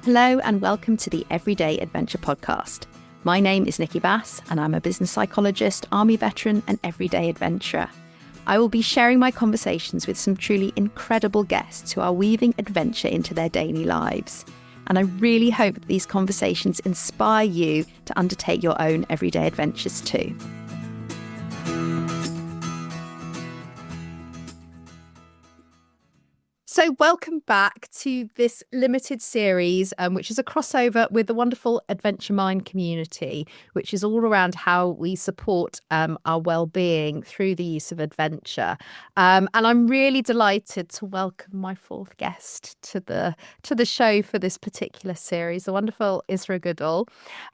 Hello and welcome to the Everyday Adventure podcast. My name is Nikki Bass and I'm a business psychologist, army veteran and everyday adventurer. I will be sharing my conversations with some truly incredible guests who are weaving adventure into their daily lives. And I really hope that these conversations inspire you to undertake your own everyday adventures too. So welcome back to this limited series, which is a crossover with the wonderful Adventure Mind community, which is all around how we support our well-being through the use of adventure. And I'm really delighted to welcome my fourth guest to the show for this particular series, the wonderful Israh Goodall.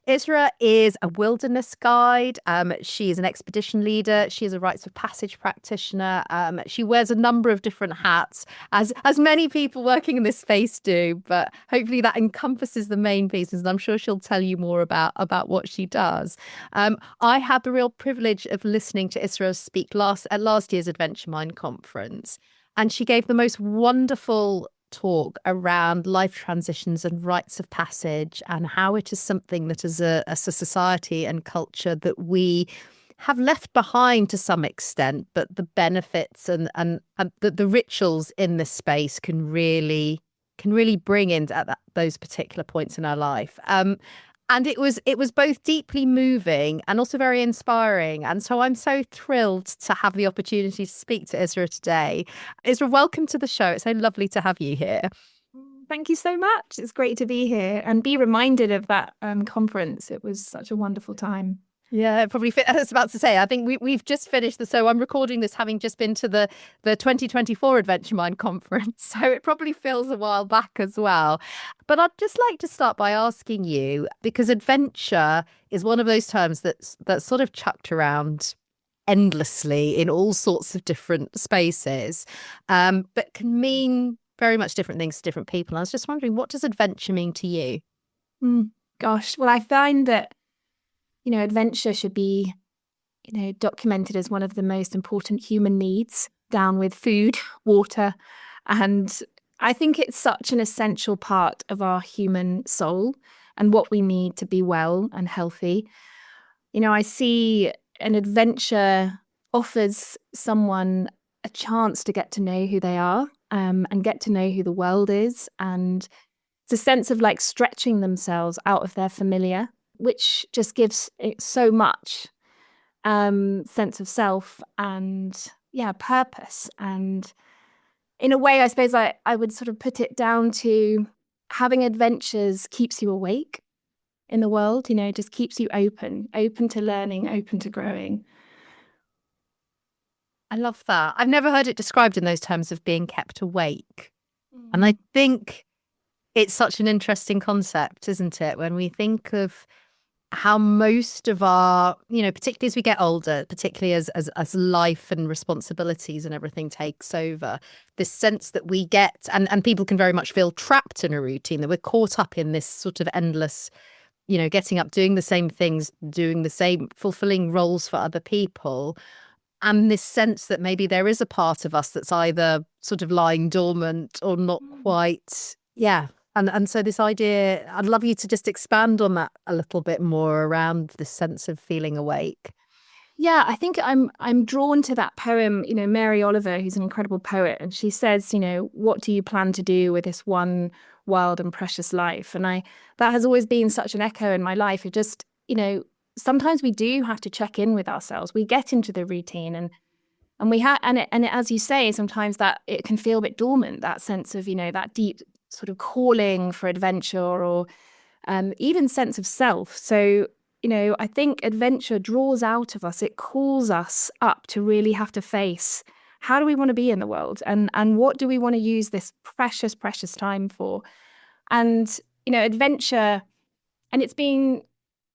Israh is a wilderness guide. She is an expedition leader. She is a rites of passage practitioner. She wears a number of different hats, as many people working in this space do, but hopefully that encompasses the main pieces, and I'm sure she'll tell you more about what she does. I had the real privilege of listening to Israh speak at last year's Adventure Mind conference, and she gave the most wonderful talk around life transitions and rites of passage and how it is something that as a society and culture that we have left behind to some extent, but the benefits and the rituals in this space can really bring in at those particular points in our life. And it was both deeply moving and also very inspiring. And so I'm so thrilled to have the opportunity to speak to Israh today. Israh, welcome to the show. It's so lovely to have you here. Thank you so much. It's great to be here and be reminded of that conference. It was such a wonderful time. Yeah, probably. I was about to say, I think we've just finished so I'm recording this having just been to the 2024 Adventure Mind conference. So it probably feels a while back as well. But I'd just like to start by asking you, because adventure is one of those terms that's sort of chucked around endlessly in all sorts of different spaces, but can mean very much different things to different people. And I was just wondering, what does adventure mean to you? Gosh, well, I find that adventure should be, documented as one of the most important human needs, down with food, water. And I think it's such an essential part of our human soul and what we need to be well and healthy. I see an adventure offers someone a chance to get to know who they are and get to know who the world is. And it's a sense of like stretching themselves out of their familiar, which just gives it so much sense of self and purpose. And in a way, I suppose I would sort of put it down to having adventures keeps you awake in the world, just keeps you open to learning, open to growing. I love that. I've never heard it described in those terms of being kept awake. And I think it's such an interesting concept, isn't it? When we think of how most of our, particularly as we get older, particularly as life and responsibilities and everything takes over, this sense that we get, and people can very much feel trapped in a routine, that we're caught up in this sort of endless, getting up, doing the same things, doing the same, fulfilling roles for other people. And this sense that maybe there is a part of us that's either sort of lying dormant or not quite, And so this idea, I'd love you to just expand on that a little bit more around this sense of feeling awake. Yeah, I think I'm drawn to that poem, Mary Oliver, who's an incredible poet, and she says, what do you plan to do with this one wild and precious life? And that has always been such an echo in my life. It just, sometimes we do have to check in with ourselves. We get into the routine and we have, and as you say, sometimes that it can feel a bit dormant, that sense of, that deep sort of calling for adventure or even sense of self. So, I think adventure draws out of us. It calls us up to really have to face, how do we want to be in the world? And what do we want to use this precious, precious time for? And, adventure, and it's been,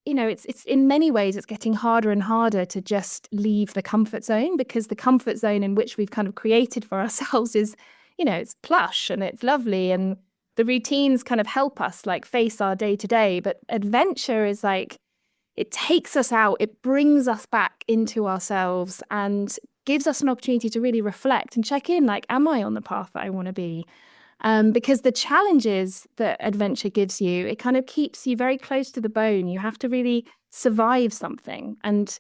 it's in many ways, it's getting harder and harder to just leave the comfort zone, because the comfort zone in which we've kind of created for ourselves is, it's plush and it's lovely and the routines kind of help us like face our day to day. But adventure is like, it takes us out, it brings us back into ourselves and gives us an opportunity to really reflect and check in, like, am I on the path that I want to be? Because the challenges that adventure gives you, it kind of keeps you very close to the bone. You have to really survive something and,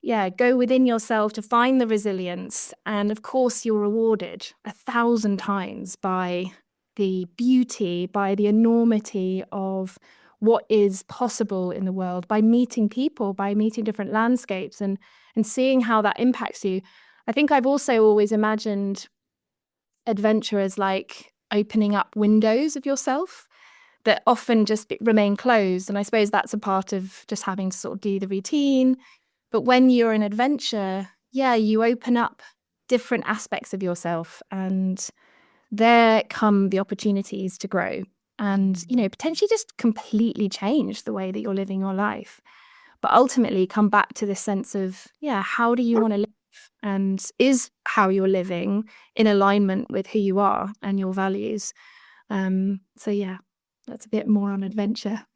yeah, go within yourself to find the resilience. And of course, you're rewarded 1,000 times by the beauty, by the enormity of what is possible in the world, by meeting people, by meeting different landscapes and seeing how that impacts you. I think I've also always imagined adventure as like opening up windows of yourself that often just remain closed. And I suppose that's a part of just having to sort of do the routine. But when you're an adventure, yeah, you open up different aspects of yourself, and there come the opportunities to grow and, potentially just completely change the way that you're living your life. But ultimately come back to this sense of, yeah, how do you want to live? And is how you're living in alignment with who you are and your values? So yeah, that's a bit more on adventure.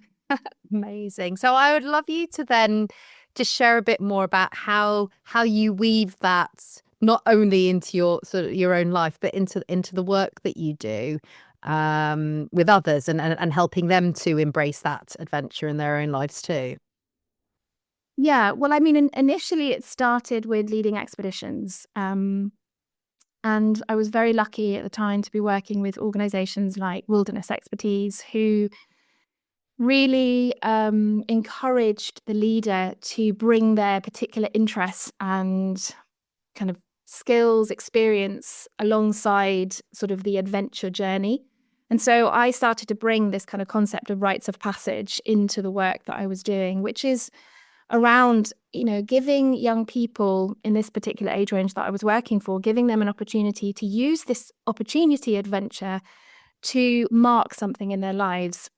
Amazing. So I would love you to then just share a bit more about how you weave that not only into your sort of your own life, but into the work that you do with others and helping them to embrace that adventure in their own lives too. Yeah, well, I mean, initially it started with leading expeditions. And I was very lucky at the time to be working with organizations like Wilderness Expertise, who really encouraged the leader to bring their particular interests and kind of skills, experience alongside sort of the adventure journey. And so I started to bring this kind of concept of rites of passage into the work that I was doing, which is around, giving young people in this particular age range that I was working for, giving them an opportunity to use this opportunity adventure to mark something in their lives,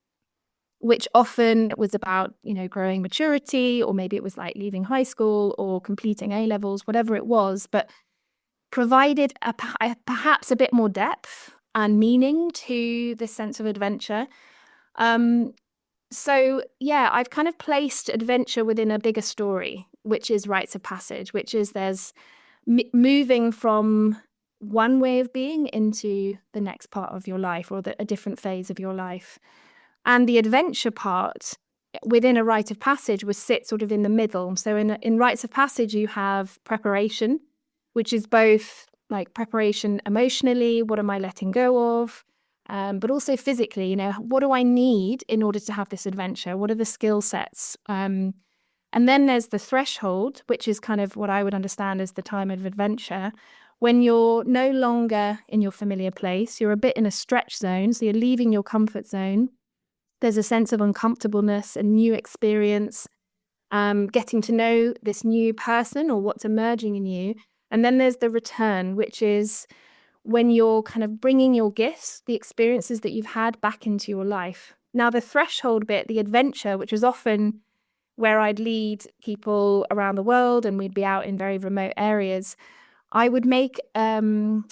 which often was about, growing maturity, or maybe it was like leaving high school or completing A levels, whatever it was, but provided perhaps a bit more depth and meaning to this sense of adventure. So, yeah, I've kind of placed adventure within a bigger story, which is rites of passage, which is there's moving from one way of being into the next part of your life, or a different phase of your life. And the adventure part within a rite of passage was sit sort of in the middle. So in rites of passage, you have preparation, which is both like preparation emotionally, what am I letting go of? But also physically, what do I need in order to have this adventure? What are the skill sets? And then there's the threshold, which is kind of what I would understand as the time of adventure, when you're no longer in your familiar place, you're a bit in a stretch zone, so you're leaving your comfort zone. There's a sense of uncomfortableness and new experience, getting to know this new person or what's emerging in you. And then there's the return, which is when you're kind of bringing your gifts, the experiences that you've had, back into your life. Now, the threshold bit, the adventure, which was often where I'd lead people around the world and we'd be out in very remote areas, I would make an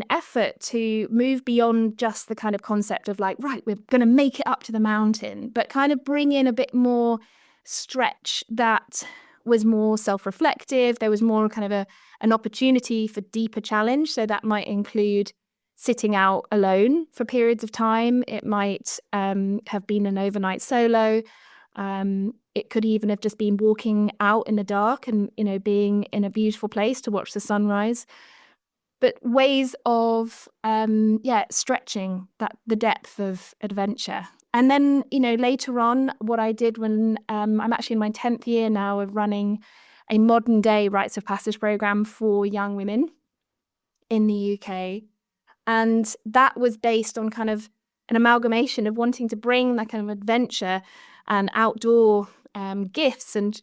effort to move beyond just the kind of concept of like, right, we're going to make it up to the mountain, but kind of bring in a bit more stretch that was more self-reflective. There was more kind of an opportunity for deeper challenge. So that might include sitting out alone for periods of time. It might have been an overnight solo. It could even have just been walking out in the dark and, being in a beautiful place to watch the sunrise. But ways of, stretching the depth of adventure. And then, later on, what I did when I'm actually in my 10th year now of running a modern day rites of passage program for young women in the UK. And that was based on kind of an amalgamation of wanting to bring that kind of adventure and outdoor gifts and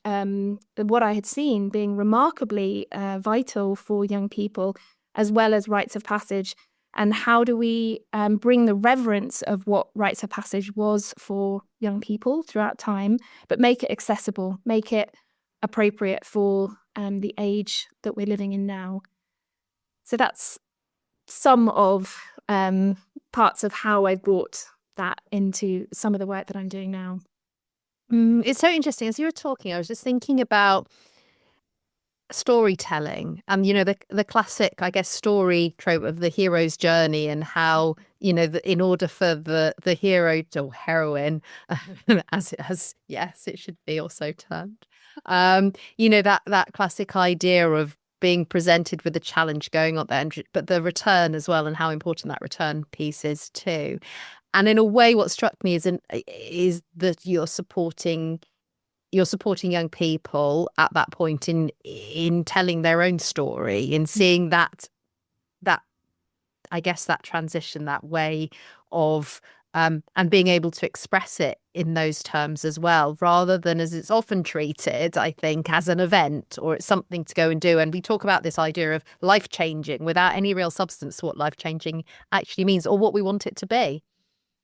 what I had seen being remarkably vital for young people, as well as rites of passage. And how do we bring the reverence of what rites of passage was for young people throughout time, but make it accessible, make it appropriate for the age that we're living in now. So that's some of parts of how I brought that into some of the work that I'm doing now. It's so interesting. As you were talking, I was just thinking about storytelling and the classic, I guess, story trope of the hero's journey, and how in order for the hero or heroine as it has, yes, it should be also termed, that classic idea of being presented with a challenge, going up there, but the return as well, and how important that return piece is too. And in a way, what struck me is that you're supporting young people at that point in telling their own story, in seeing that I guess that transition, that way of and being able to express it in those terms as well, rather than as it's often treated, I think, as an event or it's something to go and do. And we talk about this idea of life changing without any real substance to what life changing actually means or what we want it to be.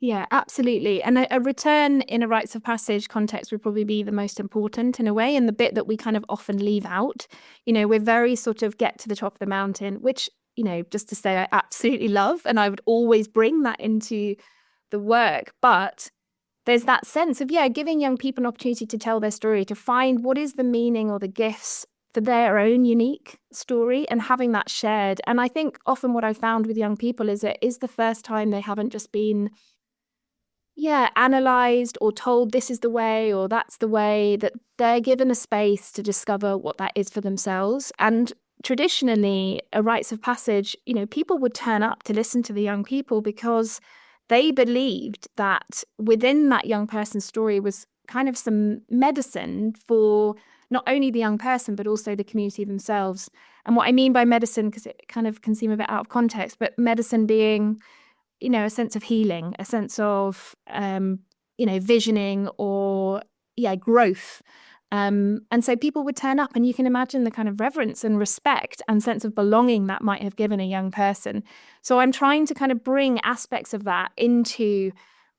Yeah, absolutely. And a return in a rites of passage context would probably be the most important in a way, and the bit that we kind of often leave out. We're very sort of get to the top of the mountain, which, just to say, I absolutely love. And I would always bring that into the work. But there's that sense of, giving young people an opportunity to tell their story, to find what is the meaning or the gifts for their own unique story and having that shared. And I think often what I found with young people is it is the first time they haven't just been analyzed or told this is the way or that's the way, that they're given a space to discover what that is for themselves. And traditionally, a rites of passage, people would turn up to listen to the young people because they believed that within that young person's story was kind of some medicine for not only the young person, but also the community themselves. And what I mean by medicine, because it kind of can seem a bit out of context, but medicine being a sense of healing, a sense of, visioning or, growth. And so people would turn up, and you can imagine the kind of reverence and respect and sense of belonging that might have given a young person. So I'm trying to kind of bring aspects of that into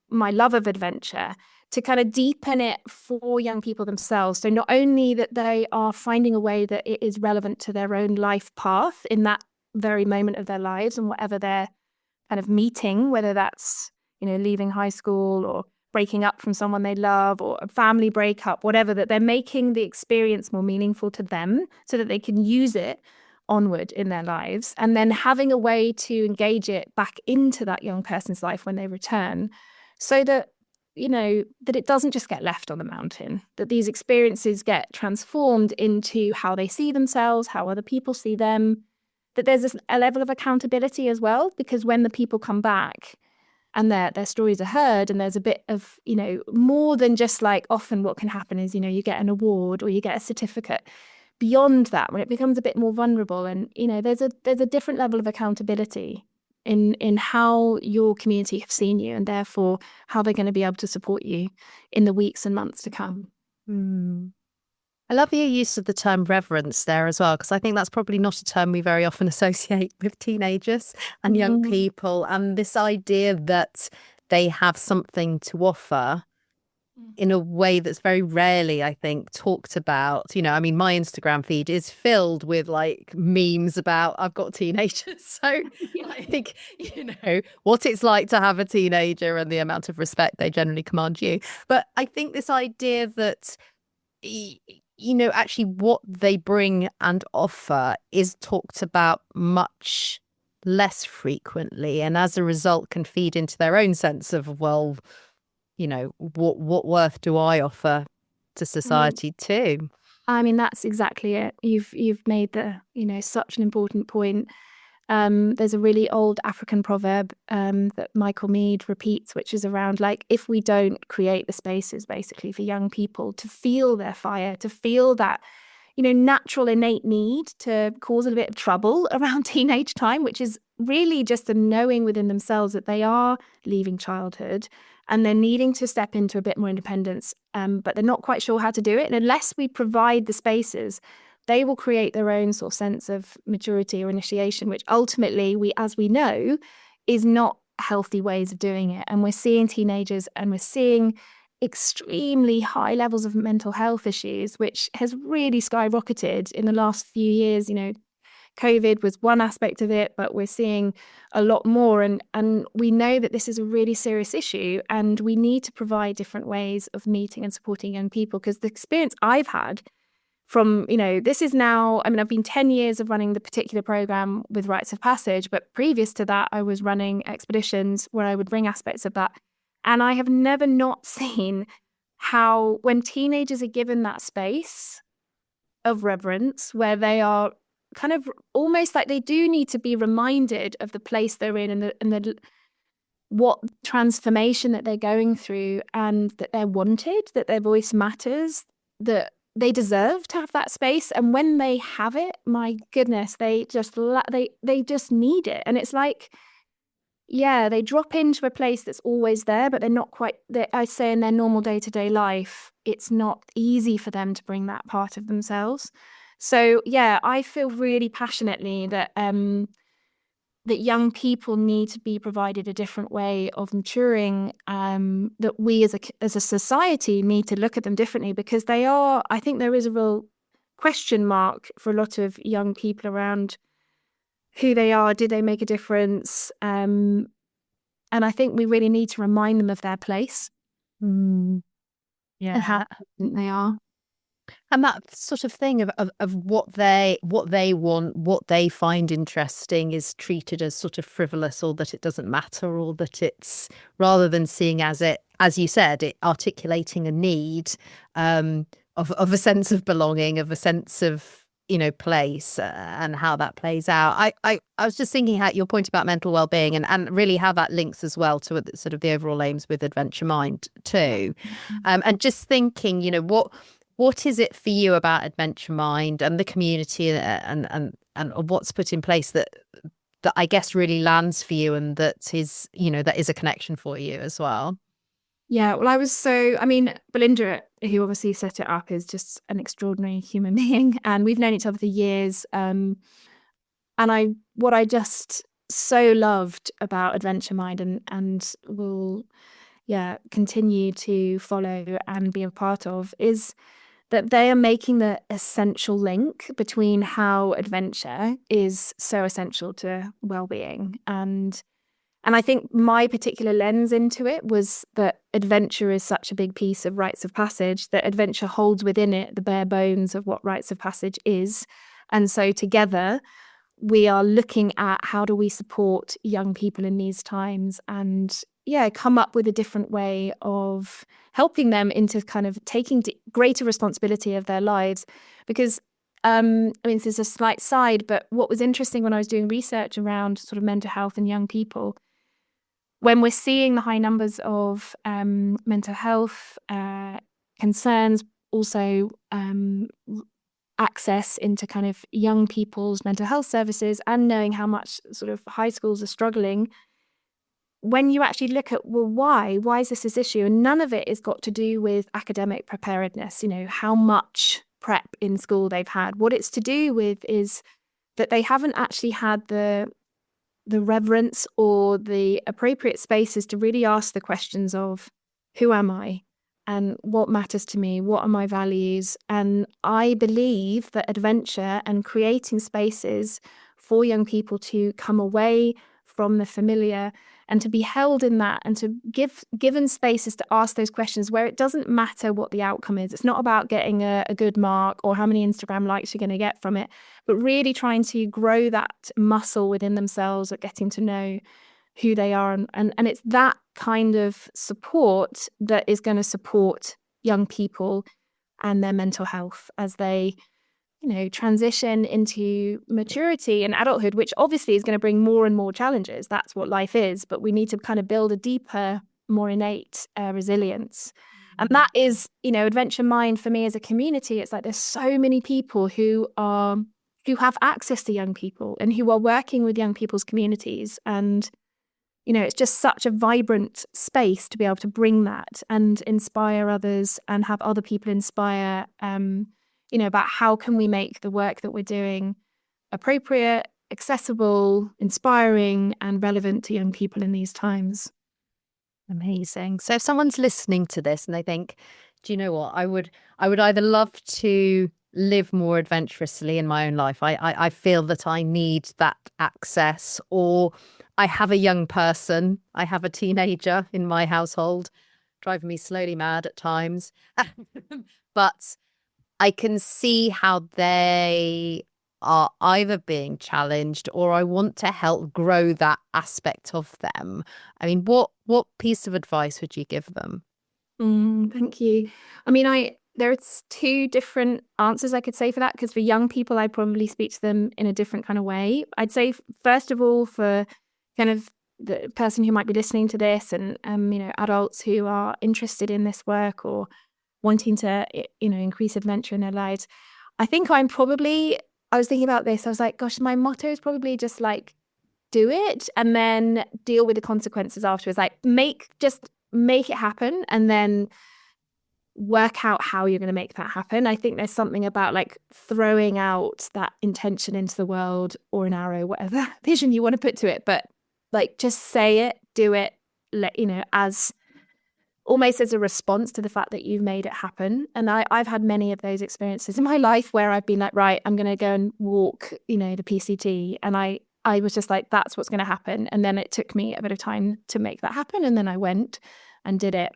my love of adventure to kind of deepen it for young people themselves. So not only that they are finding a way that it is relevant to their own life path in that very moment of their lives and whatever they're kind of meeting, whether that's, leaving high school or breaking up from someone they love or a family breakup, whatever, that they're making the experience more meaningful to them so that they can use it onward in their lives, and then having a way to engage it back into that young person's life when they return, so that that it doesn't just get left on the mountain, that these experiences get transformed into how they see themselves, how other people see them, that there's a level of accountability as well, because when the people come back and their stories are heard, and there's a bit of, more than just like, often what can happen is, you get an award or you get a certificate. Beyond that, when it becomes a bit more vulnerable, and, there's a different level of accountability in how your community have seen you, and therefore how they're going to be able to support you in the weeks and months to come. I love your use of the term reverence there as well, because I think that's probably not a term we very often associate with teenagers and young people. And this idea that they have something to offer in a way that's very rarely, I think, talked about. I mean, my Instagram feed is filled with like memes about I've got teenagers. So I think, what it's like to have a teenager and the amount of respect they generally command you. But I think this idea that actually what they bring and offer is talked about much less frequently, and as a result can feed into their own sense of, well, what worth do I offer to society too? I mean, that's exactly it. You've made such an important point. There's a really old African proverb that Michael Meade repeats, which is around like, if we don't create the spaces basically for young people to feel their fire, to feel that, natural innate need to cause a bit of trouble around teenage time, which is really just a knowing within themselves that they are leaving childhood and they're needing to step into a bit more independence, but they're not quite sure how to do it. And unless we provide the spaces, they will create their own sort of sense of maturity or initiation, which ultimately, as we know, is not healthy ways of doing it. And we're seeing teenagers and we're seeing extremely high levels of mental health issues, which has really skyrocketed in the last few years. COVID was one aspect of it, but we're seeing a lot more. And we know that this is a really serious issue, and we need to provide different ways of meeting and supporting young people, because the experience I've had from, this is now, I mean, I've been 10 years of running the particular program with Rites of Passage, but previous to that, I was running expeditions where I would bring aspects of that. And I have never not seen how, when teenagers are given that space of reverence, where they are kind of almost like they do need to be reminded of the place they're in, and what transformation that they're going through, and that they're wanted, that their voice matters, that they deserve to have that space. And when they have it, my goodness, they just need it. And it's like, yeah, they drop into a place that's always there, but they're not quite, I say in their normal day-to-day life, it's not easy for them to bring that part of themselves. So yeah, I feel really passionately that that young people need to be provided a different way of maturing, that we as a society need to look at them differently, because I think there is a real question mark for a lot of young people around who they are. Did they make a difference? And I think we really need to remind them of their place. Yeah. And how important they are. And that sort of thing of what they want, what they find interesting, is treated as sort of frivolous, or that it doesn't matter, or that it's, rather than seeing as you said, it articulating a need, of a sense of belonging, of a sense of, place, and how that plays out. I was just thinking how your point about mental well-being, and really how that links as well to sort of the overall aims with Adventure Mind too. And just thinking, what is it for you about Adventure Mind and the community, and what's put in place that I guess really lands for you, and that is, that is a connection for you as well? Yeah, well, Belinda, who obviously set it up, is just an extraordinary human being, and we've known each other for years. And what I just so loved about Adventure Mind, and will, continue to follow and be a part of, is that they are making the essential link between how adventure is so essential to well-being. And I think my particular lens into it was that adventure is such a big piece of Rites of Passage, that adventure holds within it the bare bones of what Rites of Passage is. And so together, we are looking at how do we support young people in these times, and come up with a different way of helping them into kind of taking greater responsibility of their lives. Because this is a slight side, but what was interesting when I was doing research around sort of mental health in young people, when we're seeing the high numbers of mental health concerns, also access into kind of young people's mental health services, and knowing how much sort of high schools are struggling, when you actually look at, well, why is this issue? And none of it is got to do with academic preparedness, how much prep in school they've had. What it's to do with is that they haven't actually had the reverence or the appropriate spaces to really ask the questions of, who am I? And what matters to me? What are my values? And I believe that adventure and creating spaces for young people to come away from the familiar and to be held in that, and to given spaces to ask those questions, where it doesn't matter what the outcome is. It's not about getting a good mark or how many Instagram likes you're going to get from it, but really trying to grow that muscle within themselves at getting to know who they are. And it's that kind of support that is going to support young people and their mental health as they transition into maturity and adulthood, which obviously is going to bring more and more challenges. That's what life is. But we need to kind of build a deeper, more innate resilience. And that is, Adventure Mind for me as a community. It's like there's so many people who have access to young people and who are working with young people's communities. And, it's just such a vibrant space to be able to bring that and inspire others, and have other people inspire about how can we make the work that we're doing appropriate, accessible, inspiring, and relevant to young people in these times. Amazing. So if someone's listening to this and they think, do you know what, I would either love to live more adventurously in my own life. I feel that I need that access, or I have a young person, I have a teenager in my household, driving me slowly mad at times. But I can see how they are either being challenged or I want to help grow that aspect of them. I mean, what piece of advice would you give them? Thank you. I mean, there's two different answers I could say for that, because for young people, I'd probably speak to them in a different kind of way. I'd say, first of all, for kind of the person who might be listening to this, and adults who are interested in this work or wanting to increase adventure in their lives, I think I was thinking about this. I was like, gosh, my motto is probably just like, do it and then deal with the consequences afterwards. Like, just make it happen and then work out how you're going to make that happen. I think there's something about like throwing out that intention into the world, or an arrow, whatever vision you want to put to it, but like, just say it, do it, as almost as a response to the fact that you've made it happen. And I've had many of those experiences in my life where I've been like, right, I'm going to go and walk, the PCT. And I was just like, that's what's going to happen. And then it took me a bit of time to make that happen. And then I went and did it.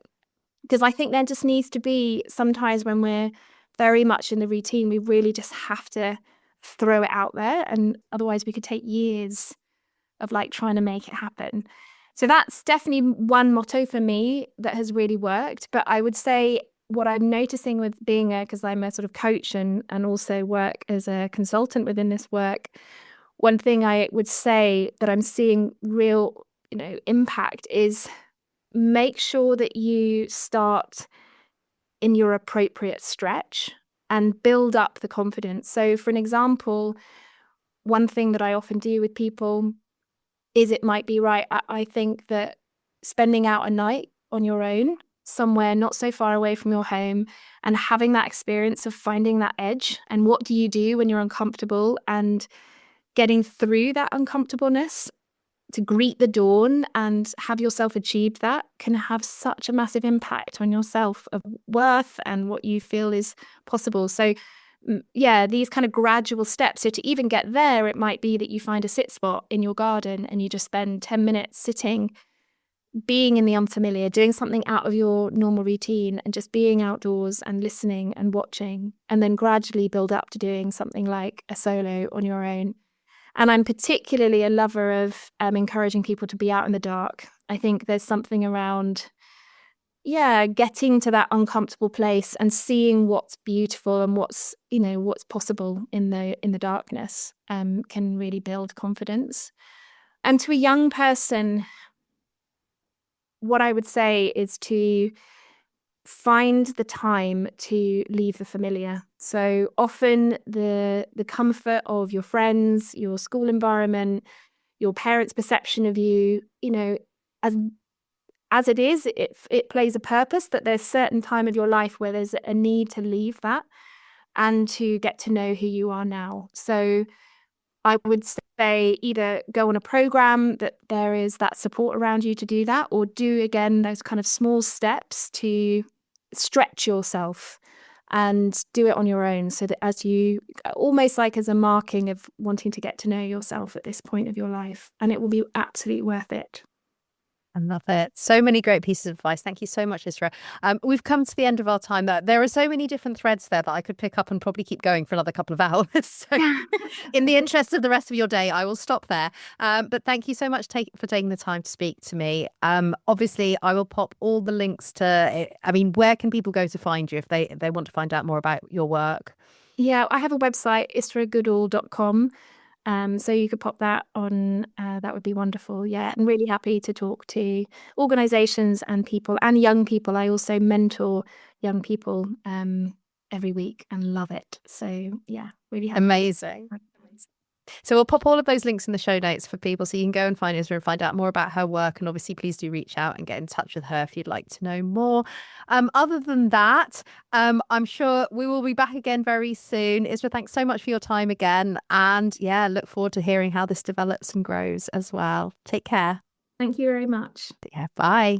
Because I think there just needs to be sometimes when we're very much in the routine, we really just have to throw it out there. And otherwise we could take years of like trying to make it happen. So that's definitely one motto for me that has really worked. But I would say what I'm noticing with being because I'm a sort of coach and also work as a consultant within this work, one thing I would say that I'm seeing real, impact is, make sure that you start in your appropriate stretch and build up the confidence. So for an example, one thing that I often do with people is, it might be, right, I think that spending out a night on your own somewhere not so far away from your home and having that experience of finding that edge, and what do you do when you're uncomfortable, and getting through that uncomfortableness to greet the dawn and have yourself achieved that, can have such a massive impact on your self of worth and what you feel is possible. So yeah, these kind of gradual steps. So to even get there, it might be that you find a sit spot in your garden and you just spend 10 minutes sitting, being in the unfamiliar, doing something out of your normal routine, and just being outdoors and listening and watching, and then gradually build up to doing something like a solo on your own. And I'm particularly a lover of encouraging people to be out in the dark. I think there's something around, getting to that uncomfortable place and seeing what's beautiful and what's possible in the darkness, can really build confidence. And to a young person, what I would say is to find the time to leave the familiar. So often the comfort of your friends, your school environment, your parents' perception of you, as it is, it plays a purpose, that there's certain time of your life where there's a need to leave that and to get to know who you are now. So I would say either go on a program that there is that support around you to do that, or do again those kind of small steps to stretch yourself and do it on your own, so that as you, almost like as a marking of wanting to get to know yourself at this point of your life, and it will be absolutely worth it. I love it. So many great pieces of advice. Thank you so much, Israh. We've come to the end of our time. There are so many different threads there that I could pick up and probably keep going for another couple of hours. So in the interest of the rest of your day, I will stop there. But thank you so much for taking the time to speak to me. Obviously, I will pop all the links to, where can people go to find you if they want to find out more about your work? Yeah, I have a website, israhgoodall.com. So you could pop that on, that would be wonderful. Yeah, I'm really happy to talk to organizations and people, and young people. I also mentor young people every week and love it. So yeah, really happy. Amazing. So we'll pop all of those links in the show notes for people, so you can go and find Israh and find out more about her work. And obviously, please do reach out and get in touch with her if you'd like to know more. Other than that, I'm sure we will be back again very soon. Israh, thanks so much for your time again. And yeah, look forward to hearing how this develops and grows as well. Take care. Thank you very much. Yeah, bye.